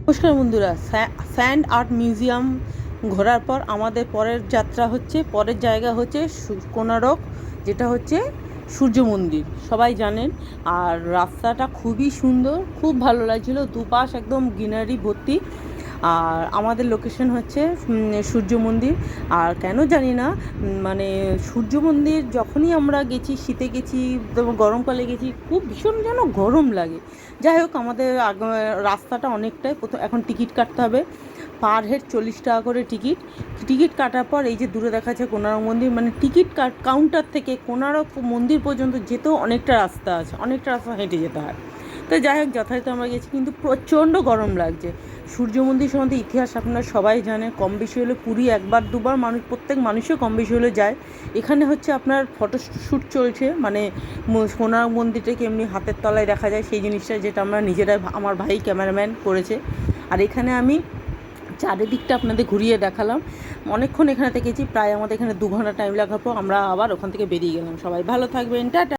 নমস্কার বন্ধুরা, sand art museum ঘোরার পর আমাদের পরের যাত্রা হচ্ছে, পরের জায়গা হচ্ছে কোনারক, যেটা হচ্ছে সূর্য মন্দির। সবাই জানেন। আর রাস্তাটা খুবই সুন্দর, খুব ভালো লাগছিলো, দুপাশ একদম গ্রিনারি ভর্তি। আর আমাদের লোকেশন হচ্ছে সূর্য মন্দির। আর কেন জানি না, মানে সূর্য মন্দির যখনই আমরা গেছি, শীতে গেছি, গরমকালে গেছি, খুব ভীষণ যেন গরম লাগে। যাই হোক, আমাদের রাস্তাটা অনেকটাই, প্রথম এখন টিকিট কাটতে হবে, পার হেড 40 টাকা করে টিকিট। টিকিট কাটার পর এই যে দূরে দেখা যাচ্ছে কোনারক মন্দির, মানে টিকিট কাউন্টার থেকে কোনারক মন্দির পর্যন্ত যেতেও অনেকটা রাস্তা আছে, অনেকটা রাস্তা হেঁটে যেতে হয়। তো যাই হোক, যথারীতি আমরা গেছি, কিন্তু প্রচণ্ড গরম লাগছে। সূর্য মন্দির সম্বন্ধে ইতিহাস আপনারা সবাই জানে, কম বেশি হলে পুরী একবার দুবার মানুষ, প্রত্যেক মানুষও কম বেশি হলে যায়। এখানে হচ্ছে আপনার ফটোশ্যুট চলছে, মানে কোনারক মন্দিরটাকে এমনি হাতের তলায় দেখা যায়, সেই জিনিসটা, যেটা আমরা নিজেরাই, আমার ভাই ক্যামেরাম্যান করেছে। আর এখানে আমি চারিদিকটা আপনাদের ঘুরিয়ে দেখালাম। অনেকক্ষণ এখানে থেকেছি, প্রায় আমাদের এখানে 2 ঘন্টা টাইম লাগার পর আমরা আবার ওখান থেকে বেরিয়ে গেলাম। সবাই ভালো থাকবেন, টাটা।